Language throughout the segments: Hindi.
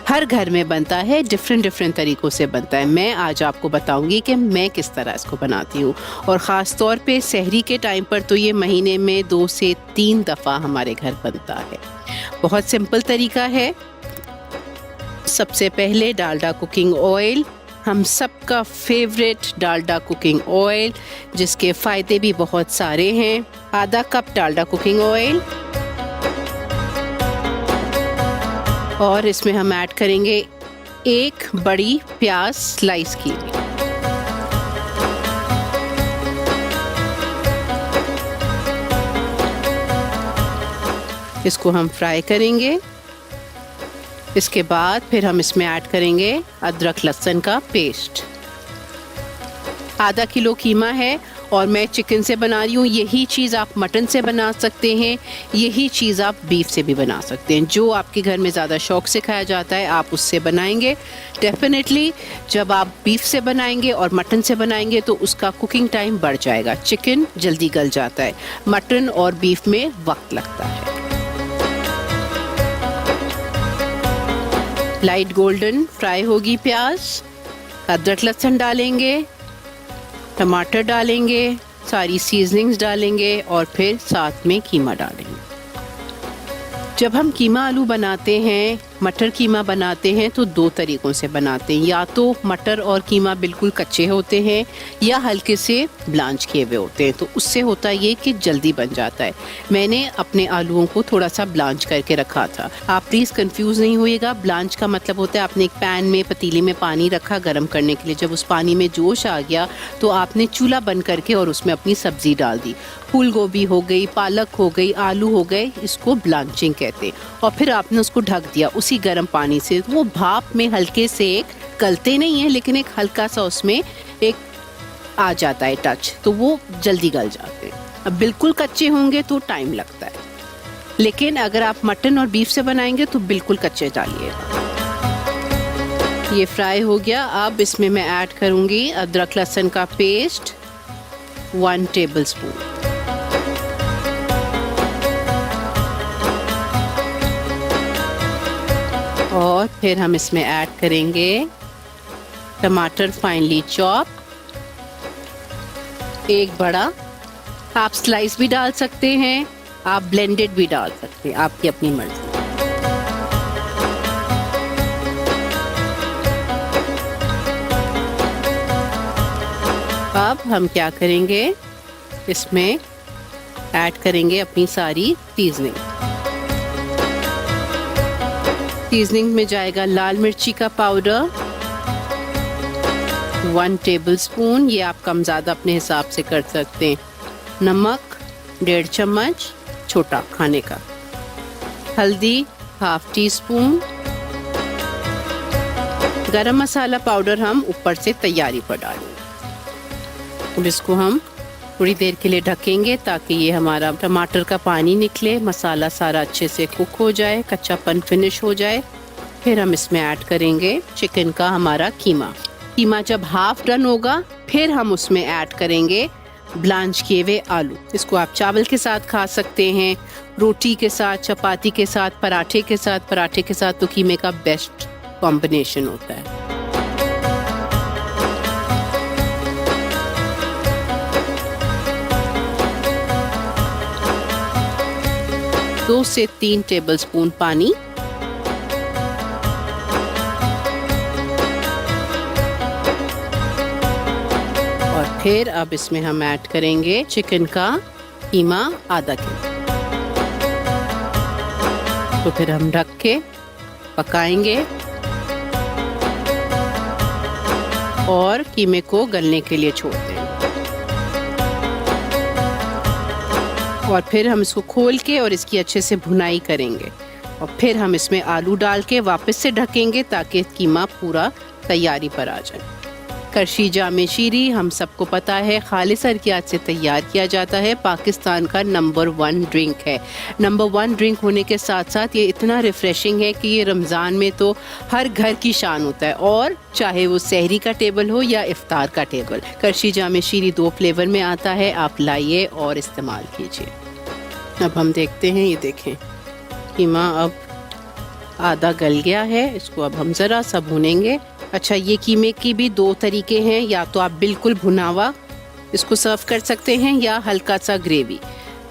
हर घर में बनता है, डिफरेंट डिफरेंट तरीक़ों से बनता है। मैं आज आपको बताऊंगी कि मैं किस तरह इसको बनाती हूँ, और ख़ास तौर पे सहरी के टाइम पर तो ये महीने में 2 से 3 दफ़ा हमारे घर बनता है। बहुत सिंपल तरीका है। सबसे पहले डालडा कुकिंग ऑयल, हम सबका फेवरेट डालडा कुकिंग ऑयल, जिसके फ़ायदे भी बहुत सारे हैं। आधा कप डालडा कुकिंग ऑयल, और इसमें हम ऐड करेंगे 1 बड़ी प्याज स्लाइस की। इसको हम फ्राई करेंगे। इसके बाद फिर हम इसमें ऐड करेंगे अदरक लहसुन का पेस्ट। आधा किलो कीमा है और मैं चिकन से बना रही हूँ। यही चीज़ आप मटन से बना सकते हैं, यही चीज़ आप बीफ से भी बना सकते हैं। जो आपके घर में ज़्यादा शौक से खाया जाता है आप उससे बनाएंगे। डेफिनेटली जब आप बीफ से बनाएंगे और मटन से बनाएंगे तो उसका कुकिंग टाइम बढ़ जाएगा। चिकन जल्दी गल जाता है, मटन और बीफ में वक्त लगता है। लाइट गोल्डन फ्राई होगी प्याज, अदरक लहसुन डालेंगे, टमाटर डालेंगे, सारी सीजनिंग्स डालेंगे और फिर साथ में कीमा डालेंगे। जब हम कीमा आलू बनाते हैं, मटर कीमा बनाते हैं तो 2 तरीक़ों से बनाते हैं। या तो मटर और कीमा बिल्कुल कच्चे होते हैं या हल्के से ब्लांच किए हुए होते हैं, तो उससे होता ये कि जल्दी बन जाता है। मैंने अपने आलूओं को थोड़ा सा ब्लांच करके रखा था। आप प्लीज़ कंफ्यूज नहीं होइएगा। ब्लांच का मतलब होता है आपने एक पैन में, पतीले में पानी रखा गर्म करने के लिए। जब उस पानी में जोश आ गया तो आपने चूल्हा बंद करके और उसमें अपनी सब्ज़ी डाल दी। फूल गोभी हो गई, पालक हो गई, आलू हो गए, इसको ब्लांचिंग कहते हैं। और फिर आपने उसको ढक दिया उसी गर्म पानी से। वो भाप में हल्के से एक गलते नहीं है, लेकिन एक हल्का सा उसमें एक आ जाता है टच, तो वो जल्दी गल जाते हैं। अब बिल्कुल कच्चे होंगे तो टाइम लगता है, लेकिन अगर आप मटन और बीफ से बनाएंगे तो बिल्कुल कच्चे डालिएगा। ये फ्राई हो गया। अब इसमें मैं ऐड करूँगी अदरक लहसुन का पेस्ट 1 टेबलस्पून। और फिर हम इसमें ऐड करेंगे टमाटर फाइनली चॉप, 1 बड़ा। आप स्लाइस भी डाल सकते हैं, आप ब्लेंडेड भी डाल सकते हैं, आपकी अपनी मर्जी। अब हम क्या करेंगे, इसमें ऐड करेंगे अपनी सारी सीजनिंग में जाएगा लाल मिर्ची का पाउडर 1 टेबलस्पून, ये आप कम ज़्यादा अपने हिसाब से कर सकते हैं। नमक 1.5 चम्मच छोटा खाने का। हल्दी 1/2 टीस्पून। गरम मसाला पाउडर हम ऊपर से तैयारी पर डालेंगे। अब इसको हम थोड़ी देर के लिए ढकेंगे ताकि ये हमारा टमाटर का पानी निकले, मसाला सारा अच्छे से कुक हो जाए, कच्चापन फिनिश हो जाए। फिर हम इसमें ऐड करेंगे चिकन का हमारा कीमा। कीमा जब हाफ डन होगा फिर हम उसमें ऐड करेंगे ब्लांच किए हुए आलू। इसको आप चावल के साथ खा सकते हैं, रोटी के साथ, चपाती के साथ, पराठे के साथ। पराठे के साथ तो कीमे का बेस्ट कॉम्बिनेशन होता है। 2 से 3 टेबलस्पून पानी। और फिर अब इसमें हम ऐड करेंगे चिकन का कीमा आधा किलो। तो फिर हम ढक के पकाएंगे और कीमे को गलने के लिए छोड़ देंगे। और फिर हम इसको खोल के और इसकी अच्छे से भुनाई करेंगे। और फिर हम इसमें आलू डाल के वापस से ढकेंगे ताकि कीमा पूरा तैयारी पर आ जाए। करशी जामे शीरी हम सबको पता है खालिस अरकियात से तैयार किया जाता है। पाकिस्तान का नंबर 1 ड्रिंक है। नंबर 1 ड्रिंक होने के साथ साथ ये इतना रिफ़्रेशिंग है कि ये रमज़ान में तो हर घर की शान होता है, और चाहे वो सहरी का टेबल हो या इफ्तार का टेबल। करशी जामे शीरी 2 फ्लेवर में आता है, आप लाइए और इस्तेमाल कीजिए। अब हम देखते हैं, ये देखें कीमा अब आधा गल गया है, इसको अब हम ज़रा सा भूनेंगे। अच्छा, ये कीमे की भी दो तरीके हैं, या तो आप बिल्कुल भुनावा इसको सर्व कर सकते हैं या हल्का सा ग्रेवी,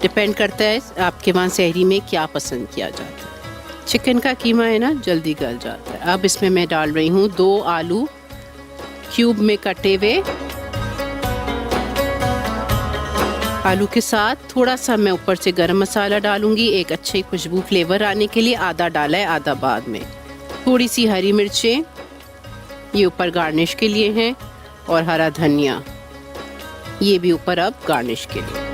डिपेंड करता है आपके वहाँ सहरी में क्या पसंद किया जाता है। चिकन का कीमा है ना, जल्दी गल जाता है। अब इसमें मैं डाल रही हूँ 2 आलू क्यूब में कटे हुए। आलू के साथ थोड़ा सा मैं ऊपर से गरम मसाला डालूंगी, एक अच्छी खुशबू फ्लेवर आने के लिए। आधा डाला है, आधा बाद में। थोड़ी सी हरी मिर्चें, ये ऊपर गार्निश के लिए हैं, और हरा धनिया, ये भी ऊपर अब गार्निश के लिए।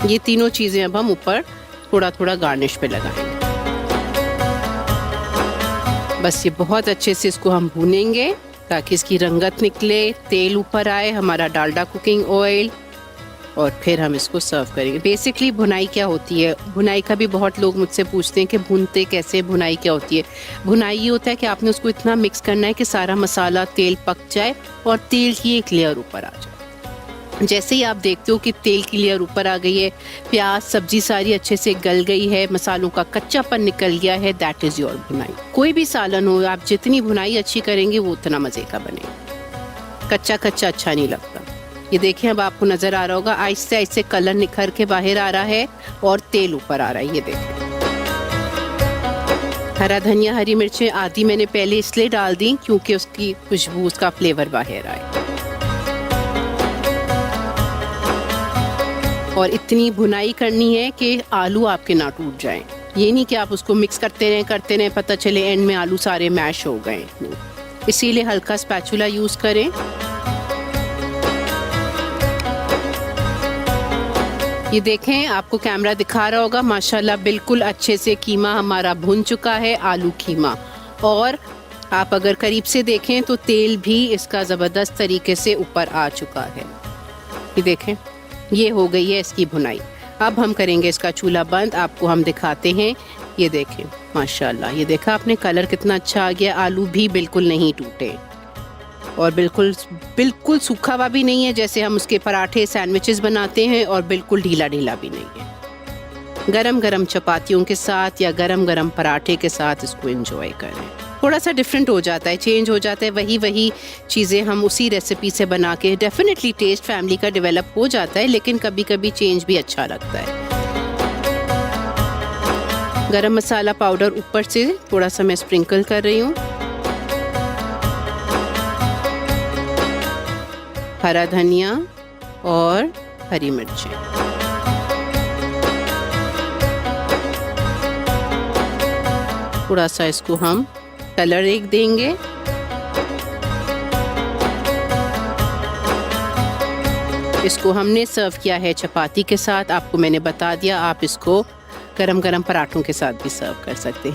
ये तीनों चीज़ें अब हम ऊपर थोड़ा थोड़ा गार्निश पे लगाएंगे। बस ये बहुत अच्छे से इसको हम भूनेंगे ताकि इसकी रंगत निकले, तेल ऊपर आए, हमारा डालडा कुकिंग ऑयल, और फिर हम इसको सर्व करेंगे। बेसिकली भुनाई क्या होती है, भुनाई का भी बहुत लोग मुझसे पूछते हैं कि भूनते कैसे, भुनाई क्या होती है। भुनाई ये होता है कि आपने उसको इतना मिक्स करना है कि सारा मसाला तेल पक जाए और तेल की एक लेयर ऊपर आ जाए। जैसे ही आप देखते हो कि तेल की लेयर ऊपर आ गई है, प्याज सब्जी सारी अच्छे से गल गई है, मसालों का कच्चापन निकल गया है, दैट इज़ योर भुनाई। कोई भी सालन हो, आप जितनी भुनाई अच्छी करेंगे वो उतना मज़े का बनेगा। कच्चा कच्चा अच्छा नहीं लगता। ये देखिए, अब आपको नज़र आ रहा होगा आहिस्ते आहिस्ते कलर निखर के बाहर आ रहा है और तेल ऊपर आ रहा है। ये देखिए, हरा धनिया, हरी मिर्चें आधी मैंने पहले इसलिए डाल दी क्योंकि उसकी खुशबू, उसका फ्लेवर बाहर आए। और इतनी भुनाई करनी है कि आलू आपके ना टूट जाएं। ये नहीं कि आप उसको मिक्स करते रहें, पता चले एंड में आलू सारे मैश हो गए। इसीलिए हल्का स्पैचुला यूज़ करें। ये देखें, आपको कैमरा दिखा रहा होगा, माशाल्लाह बिल्कुल अच्छे से कीमा हमारा भुन चुका है, आलू कीमा। और आप अगर करीब से देखें तो तेल भी इसका ज़बरदस्त तरीके से ऊपर आ चुका है। ये देखें, ये हो गई है इसकी भुनाई। अब हम करेंगे इसका चूल्हा बंद, आपको हम दिखाते हैं। ये देखें, माशाल्लाह, ये देखा आपने, कलर कितना अच्छा आ गया। आलू भी बिल्कुल नहीं टूटे और बिल्कुल सूखा हुआ भी नहीं है जैसे हम उसके पराठे सैंडविचेस बनाते हैं, और बिल्कुल ढीला ढीला भी नहीं है। गरम गरम चपातियों के साथ या गरम गरम पराठे के साथ इसको एंजॉय करें। थोड़ा सा डिफरेंट हो जाता है, चेंज हो जाता है। वही चीज़ें हम उसी रेसिपी से बना के, डेफिनेटली टेस्ट फैमिली का डेवलप हो जाता है, लेकिन कभी कभी चेंज भी अच्छा लगता है। गरम मसाला पाउडर ऊपर से थोड़ा सा मैं स्प्रिंकल कर रही हूँ। हरा धनिया और हरी मिर्चें। थोड़ा सा इसको हम कलर एक देंगे। इसको हमने सर्व किया है चपाती के साथ, आपको मैंने बता दिया। आप इसको गरम गरम पराठों के साथ भी सर्व कर सकते हैं।